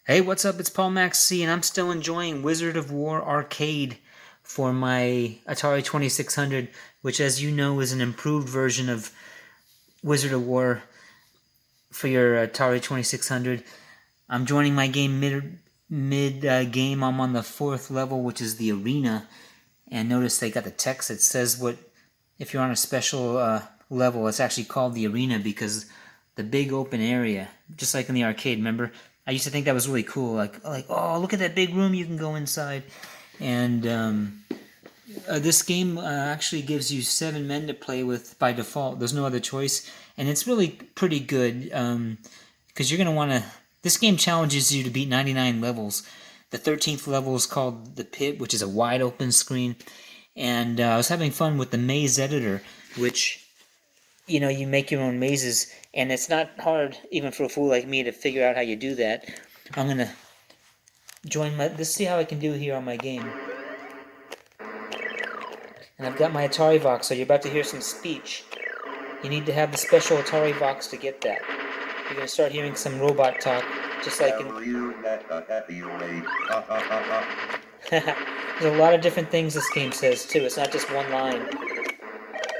Hey, what's up? It's Paul Max C, and I'm still enjoying Wizard of Wor Arcade for my Atari 2600, which, as you know, is an improved version of Wizard of Wor for your Atari 2600. I'm joining my game mid game. I'm on the fourth level, which is the arena, and notice they got the text that says what if you're on a special level. It's actually called the arena because the big open area, just like in the arcade. Remember, I used to think that was really cool. Like oh, look at that big room you can go inside. And this game actually gives you 7 men to play with by default. There's no other choice, and it's really pretty good because you're gonna want to. This game challenges you to beat 99 levels. The 13th level is called the Pit, which is a wide open screen. And I was having fun with the maze editor, which, you make your own mazes, and it's not hard, even for a fool like me, to figure out how you do that. I'm gonna let's see how I can do here on my game. And I've got my Atari Vox, so you're about to hear some speech. You need to have the special Atari Vox to get that. You're gonna start hearing some robot talk, just like in... There's a lot of different things this game says, too. It's not just one line.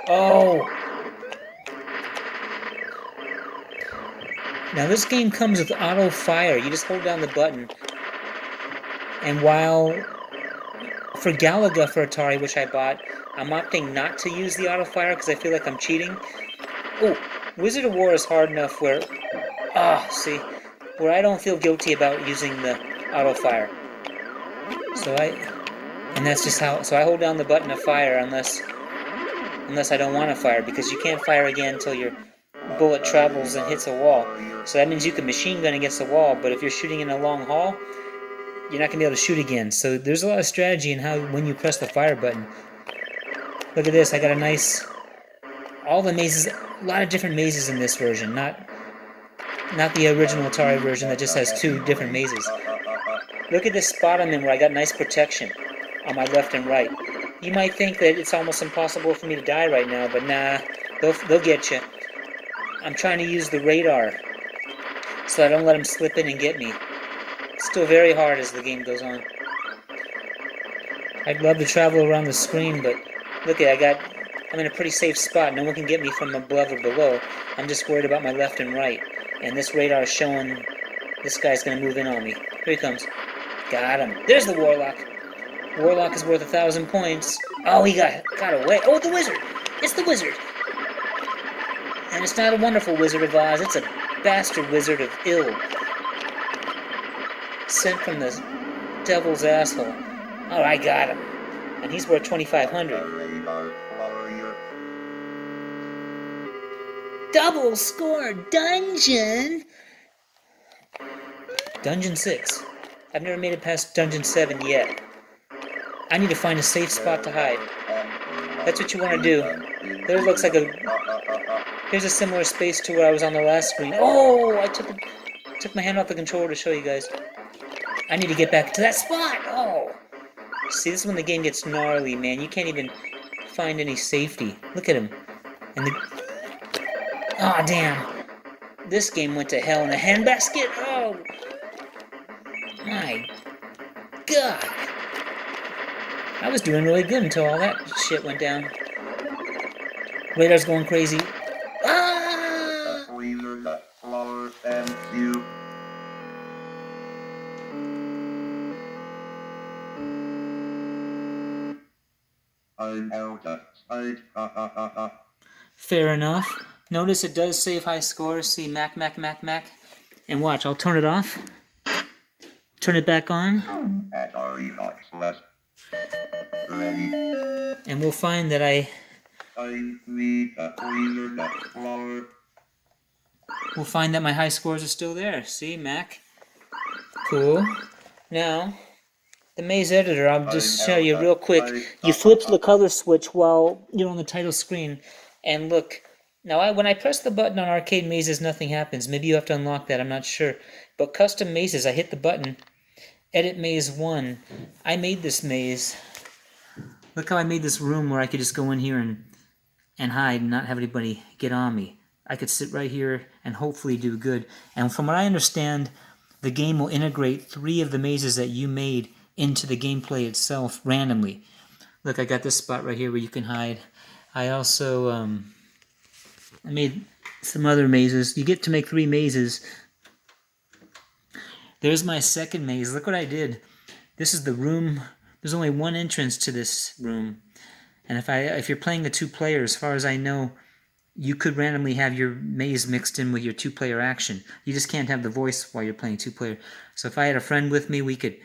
Oh! Now this game comes with auto fire. You just hold down the button, and while for Galaga for Atari, which I bought, I'm opting not to use the auto fire because I feel like I'm cheating. Oh, Wizard of Wor is hard enough where where I don't feel guilty about using the auto fire. And that's just how. So I hold down the button of fire unless I don't want to fire, because you can't fire again until your bullet travels and hits a wall. So that means you can machine gun against the wall, but if you're shooting in a long haul, you're not going to be able to shoot again. So there's a lot of strategy in how when you press the fire button. Look at this, I got a nice... all the mazes, a lot of different mazes in this version, not the original Atari version that just has 2 different mazes. Look at this spot I'm in where I got nice protection on my left and right. You might think that it's almost impossible for me to die right now, but nah, they'll get you. I'm trying to use the radar so I don't let them slip in and get me. It's still very hard as the game goes on. I'd love to travel around the screen, but look at I'm in a pretty safe spot. No one can get me from above or below. I'm just worried about my left and right. And this radar is showing this guy's going to move in on me. Here he comes. Got him. There's the Warlock. Warlock is worth 1,000 points. Oh, he got away. Oh, the wizard. It's the wizard. And it's not a wonderful Wizard of Oz. It's a bastard wizard of ill. Sent from the devil's asshole. Oh, I got him. And he's worth 2,500. Double score dungeon! Dungeon 6. I've never made it past Dungeon 7 yet. I need to find a safe spot to hide. That's what you want to do. There looks like here's a similar space to where I was on the last screen. Oh, I took my hand off the controller to show you guys. I need to get back to that spot. Oh. See, this is when the game gets gnarly, man. You can't even find any safety. Look at him. And oh, damn. This game went to hell in a handbasket. Oh. My God. I was doing really good until all that shit went down. Radar's going crazy. Ah! I'm out of sight. Fair enough. Notice it does save high scores. See, Mac. And watch, I'll turn it off. Turn it back on. And we'll find that we'll find that my high scores are still there. See, Mac? Cool. Now, the maze editor, I'll just show you real quick. You flip the color switch while you're on the title screen, and look. Now, when I press the button on Arcade Mazes, nothing happens. Maybe you have to unlock that, I'm not sure. But Custom Mazes, I hit the button. Edit Maze 1. I made this maze. Look how I made this room where I could just go in here and hide and not have anybody get on me. I could sit right here and hopefully do good. And from what I understand, the game will integrate 3 of the mazes that you made into the gameplay itself randomly. Look, I got this spot right here where you can hide. I also I made some other mazes. You get to make 3 mazes. There's my second maze. Look what I did. This is the room. There's only one entrance to this room. And if you're playing the 2-player, as far as I know, you could randomly have your maze mixed in with your 2-player action. You just can't have the voice while you're playing 2-player. So if I had a friend with me, we could,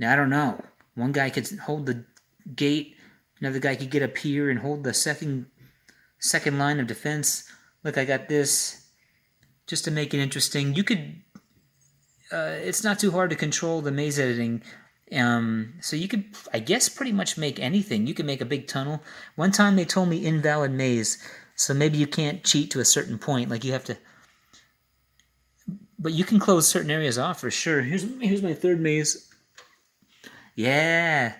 I don't know, one guy could hold the gate, another guy could get up here and hold the second line of defense. Look, I got this, just to make it interesting. You could, it's not too hard to control the maze editing. So you could, I guess, pretty much make anything. You could make a big tunnel. One time they told me invalid maze, so maybe you can't cheat to a certain point. Like you have to, but you can close certain areas off for sure. Here's my third maze. Yeah,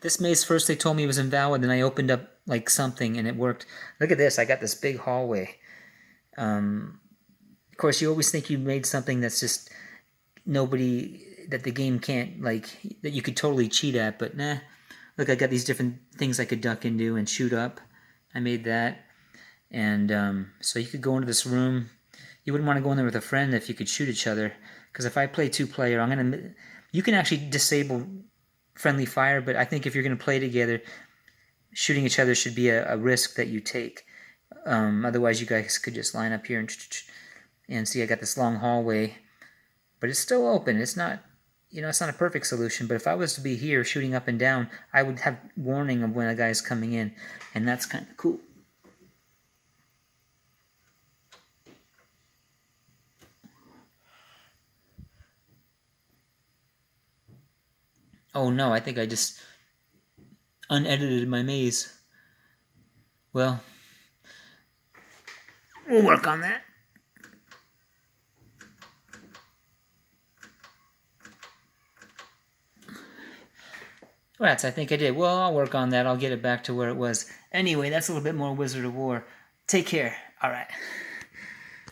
this maze first they told me was invalid, and I opened up like something and it worked. Look at this. I got this big hallway. Of course, you always think you made something that's just nobody, that the game can't, like, that you could totally cheat at, but nah. Look, I got these different things I could duck into and shoot up. I made that. And so you could go into this room. You wouldn't want to go in there with a friend if you could shoot each other, because if I play 2-player, you can actually disable friendly fire, but I think if you're going to play together, shooting each other should be a risk that you take. Otherwise, you guys could just line up here and see I got this long hallway, but it's still open. It's not, it's not a perfect solution, but if I was to be here shooting up and down, I would have warning of when a guy's coming in, and that's kind of cool. Oh no, I think I just unedited my maze. Well, we'll work on that. Rats, I think I did. Well, I'll work on that. I'll get it back to where it was. Anyway, that's a little bit more Wizard of War. Take care. All right.